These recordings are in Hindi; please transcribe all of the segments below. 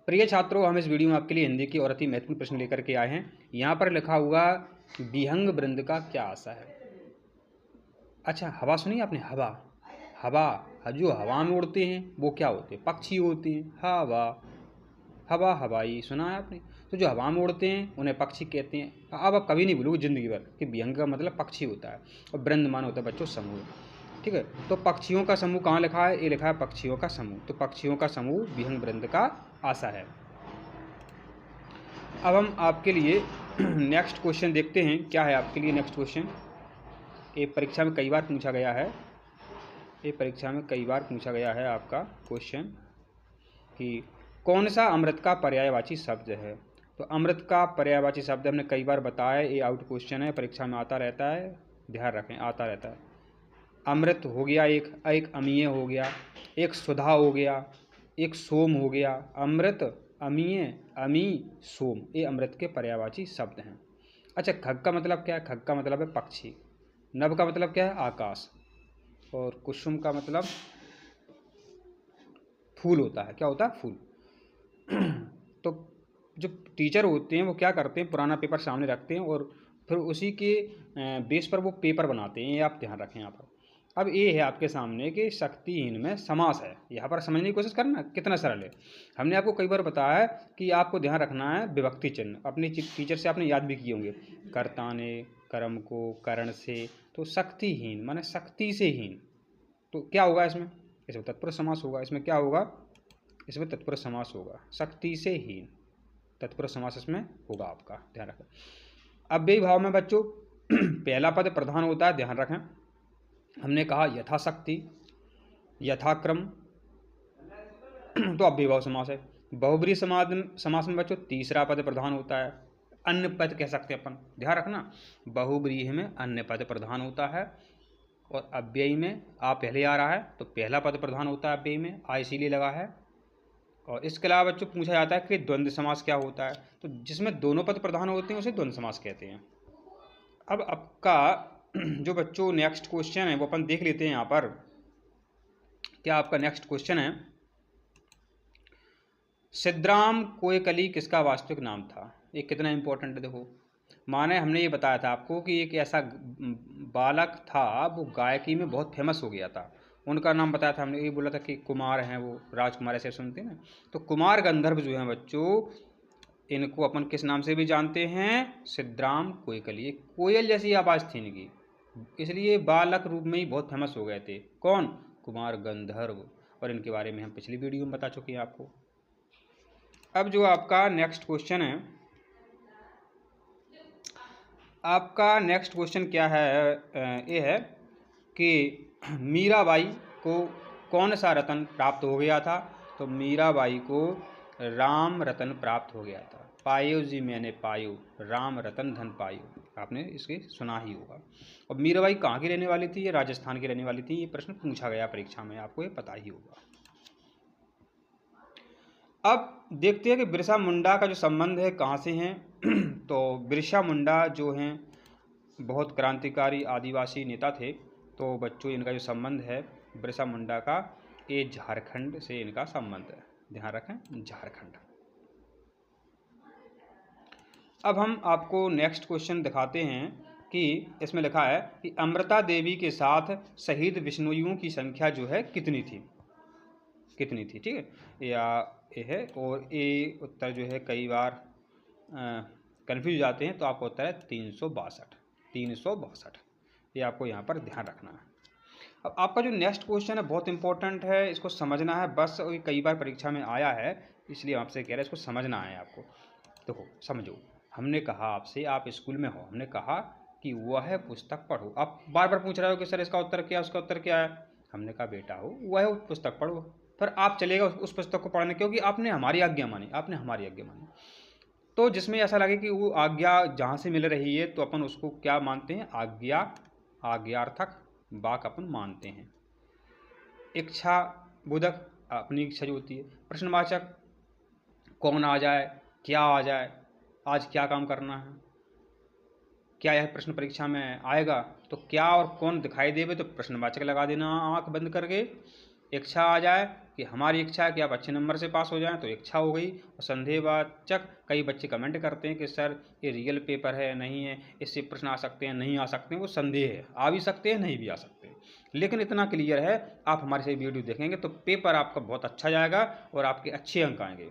प्रिय छात्रों, हम इस वीडियो में आपके लिए हिंदी की और अति महत्वपूर्ण प्रश्न लेकर के आए हैं। यहाँ पर लिखा हुआ विहंग वृंद का क्या आशा है। अच्छा, हवा सुनी आपने? हवा हवा जो हवा में उड़ते हैं वो क्या होते हैं? पक्षी होते हैं। हवा हवा हवाई सुना है आपने? तो जो हवा में उड़ते हैं उन्हें पक्षी कहते हैं। अब आप कभी नहीं भूलोगे जिंदगी भर कि विहंग का मतलब पक्षी होता है और वृंद मान होता है बच्चों समूह। ठीक है, तो पक्षियों का समूह कहाँ लिखा है? ये लिखा है पक्षियों का समूह। तो पक्षियों का समूह विहंग वृंद का आशा है। अब हम आपके लिए नेक्स्ट क्वेश्चन देखते हैं। क्या है आपके लिए नेक्स्ट क्वेश्चन? ये परीक्षा में कई बार पूछा गया है। ये परीक्षा में कई बार पूछा गया है आपका क्वेश्चन कि कौन सा अमृत का पर्यायवाची शब्द है। तो अमृत का पर्यायवाची शब्द हमने कई बार बताया। ये आउट क्वेश्चन है, परीक्षा में आता रहता है, ध्यान रखें, आता रहता है। अमृत हो गया, एक अमीय हो गया, एक सुधा हो गया, एक सोम हो गया। अमृत, अमीय, अमी, सोम, ये अमृत के पर्यायवाची शब्द हैं। अच्छा, खग का मतलब क्या है? खग का मतलब है पक्षी। नभ का मतलब क्या है? आकाश। और कुसुम का मतलब फूल होता है। क्या होता है? फूल। तो जो टीचर होते हैं वो क्या करते हैं, पुराना पेपर सामने रखते हैं और फिर उसी के बेस पर वो पेपर बनाते हैं। ये आप ध्यान रखें यहाँ पर। अब ये है आपके सामने कि शक्तिहीन में समास है। यहाँ पर समझने की कोशिश करना कितना सरल है। हमने आपको कई बार बताया है कि आपको ध्यान रखना है विभक्ति चिन्ह। अपनी टीचर से आपने याद भी किए होंगे, कर्ता ने, कर्म को, करण से। तो शक्तिहीन माने शक्ति से हीन। तो क्या होगा इसमें? इसमें तत्पुरुष समास होगा। इसमें क्या होगा? इसमें तत्पुरुष समास होगा। शक्ति से हीन, तत्पुरुष समास इसमें होगा आपका, ध्यान रखें। अव्ययी भाव में बच्चों पहला पद प्रधान होता है, ध्यान रखें। हमने कहा यथाशक्ति, यथाक्रम, तो अव्ययी भाव समास है। बहुब्रीहि समास में बच्चों तीसरा पद प्रधान होता है। अन्य पद कह सकते हैं अपन, ध्यान रखना। बहुब्रीहि में अन्य पद प्रधान होता है और अव्ययी में आ पहले आ रहा है तो पहला पद प्रधान होता है। अव्ययी में आ इसीलिए लगा है। और इसके अलावा बच्चों पूछा जाता है कि द्वंद्व समास क्या होता है। तो जिसमें दोनों पद प्रधान होते हैं उसे द्वंद्व समास कहते हैं। अब आपका जो बच्चों नेक्स्ट क्वेश्चन है वो अपन देख लेते हैं यहाँ पर। क्या आपका नेक्स्ट क्वेश्चन है, सिद्धराम कोयकली किसका वास्तविक नाम था? ये कितना इंपॉर्टेंट है देखो। माने हमने ये बताया था आपको कि एक ऐसा बालक था वो गायकी में बहुत फेमस हो गया था। उनका नाम बताया था हमने, ये बोला था कि कुमार हैं वो, राजकुमार ऐसे सुनते हैं ना। तो कुमार गंधर्व जो हैं बच्चों, इनको अपन किस नाम से भी जानते हैं? सिद्धराम कोयकली। कोयल जैसी आवाज़ थी इनकी, इसलिए बालक रूप में ही बहुत फेमस हो गए थे। कौन? कुमार गंधर्व। और इनके बारे में हम पिछली वीडियो में बता चुके हैं आपको। अब जो आपका नेक्स्ट क्वेश्चन है, आपका नेक्स्ट क्वेश्चन क्या है? ये है कि मीराबाई को कौन सा रत्न प्राप्त हो गया था? तो मीराबाई को राम रत्न प्राप्त हो गया था। पायो जी मैंने पायो, राम रतन धन पायो, आपने इसके सुना ही होगा। और मीराबाई कहाँ की रहने वाली थी? ये राजस्थान की रहने वाली थी। ये प्रश्न पूछा गया परीक्षा में, आपको ये पता ही होगा। अब देखते हैं कि बिरसा मुंडा का जो संबंध है कहाँ से हैं। तो बिरसा मुंडा जो हैं बहुत क्रांतिकारी आदिवासी नेता थे। तो बच्चों इनका जो संबंध है बिरसा मुंडा का, ये झारखंड से इनका संबंध है, ध्यान रखें, झारखंड। अब हम आपको नेक्स्ट क्वेश्चन दिखाते हैं कि इसमें लिखा है कि अमृता देवी के साथ शहीद विष्णुइयों की संख्या जो है कितनी थी? कितनी थी? ठीक है, या ये है। और ये उत्तर जो है कई बार कन्फ्यूज जाते हैं, तो आपका उत्तर है 362। 362 ये आपको यहाँ पर ध्यान रखना है। अब आपका जो नेक्स्ट क्वेश्चन है बहुत इंपॉर्टेंट है, इसको समझना है बस। कई बार परीक्षा में आया है इसलिए आपसे कह रहे हैं इसको समझना है आपको। देखो समझो, हमने कहा आपसे, आप स्कूल में हो, हमने कहा कि वह पुस्तक पढ़ो। आप बार बार पूछ रहे हो कि सर इसका उत्तर क्या है, उसका उत्तर क्या है। हमने कहा बेटा हो वह पुस्तक पढ़ो। फिर आप चलेगा उस पुस्तक को पढ़ने, क्योंकि आपने हमारी आज्ञा मानी, आपने हमारी आज्ञा मानी। तो जिसमें ऐसा लगे कि वो आज्ञा जहाँ से मिल रही है तो अपन उसको क्या मानते हैं? आज्ञा, आज्ञार्थक वाक अपन मानते हैं। इच्छा बोधक अपनी इच्छा जो होती है। प्रश्नवाचक कौन आ जाए, क्या आ जाए, आज क्या काम करना है, क्या यह प्रश्न परीक्षा में आएगा। तो क्या और कौन दिखाई देवे तो प्रश्नवाचक लगा देना आंख बंद करके। इच्छा आ जाए कि हमारी इच्छा है कि आप अच्छे नंबर से पास हो जाएं, तो इच्छा हो गई। और संदेहवाचक, कई बच्चे कमेंट करते हैं कि सर ये रियल पेपर है, नहीं है, इससे प्रश्न आ सकते हैं, नहीं आ सकते हैं। वो संदेह है, आ भी सकते हैं, नहीं भी आ सकते। लेकिन इतना क्लियर है, आप हमारी सही वीडियो देखेंगे तो पेपर आपका बहुत अच्छा जाएगा और आपके अच्छे अंक आएंगे।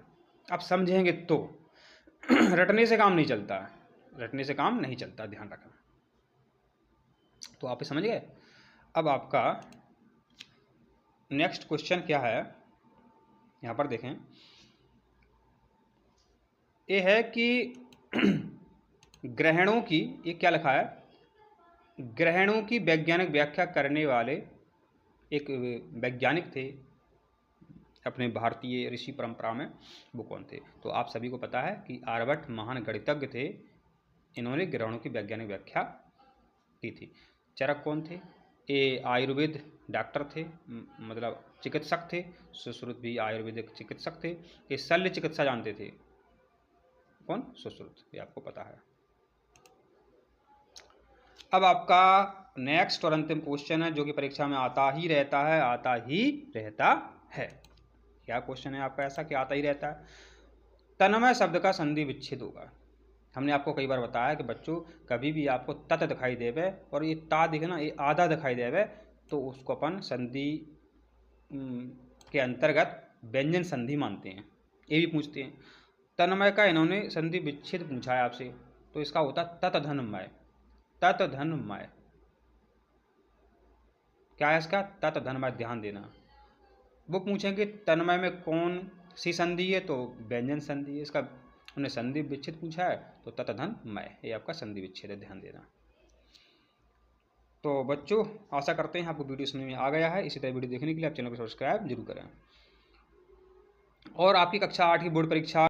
आप समझेंगे तो रटने से काम नहीं चलता है, रटने से काम नहीं चलता, ध्यान रखना। तो आप समझ गए। अब आपका नेक्स्ट क्वेश्चन क्या है, यहाँ पर देखें। ये है कि ग्रहणों की, ये क्या लिखा है, ग्रहणों की वैज्ञानिक व्याख्या करने वाले एक वैज्ञानिक थे अपने भारतीय ऋषि परंपरा में, वो कौन थे? तो आप सभी को पता है कि आर्यभट्ट महान गणितज्ञ थे। इन्होंने ग्रहणों की वैज्ञानिक व्याख्या की थी। चरक कौन थे? ये आयुर्वेद डॉक्टर थे, मतलब चिकित्सक थे। सुश्रुत भी आयुर्वेदिक चिकित्सक थे। ये शल्य चिकित्सा जानते थे। कौन? सुश्रुत, ये आपको पता है। अब आपका नेक्स्ट और अंतिम क्वेश्चन है जो कि परीक्षा में आता ही रहता है, आता ही रहता है। क्या क्वेश्चन है आपका ऐसा कि आता ही रहता है? तन्मय शब्द का संधि विच्छेद होगा। हमने आपको कई बार बताया कि बच्चों, कभी भी आपको तत दिखाई देवे और ये ता दिखे ना, ये आधा दिखाई देवे, तो उसको अपन संधि के अंतर्गत व्यंजन संधि मानते हैं। ये भी पूछते हैं। तन्मय का इन्होंने संधि विच्छेद पूछा है आपसे, तो इसका होता ततधनमय। ततधनमय क्या है इसका? ततधनमय, ध्यान देना। वो पूछेंगे तन्मय में कौन सी संधि है, तो व्यंजन संधि है। इसका उन्हें संधि विच्छेद पूछा है, तो ततधनमय, ये आपका संधि विच्छेद है, ध्यान देना। तो बच्चों, आशा करते हैं आपको वीडियो समझ में आ गया है। इसी तरह वीडियो देखने के लिए आप चैनल को सब्सक्राइब जरूर करें। और आपकी कक्षा 8 की बोर्ड परीक्षा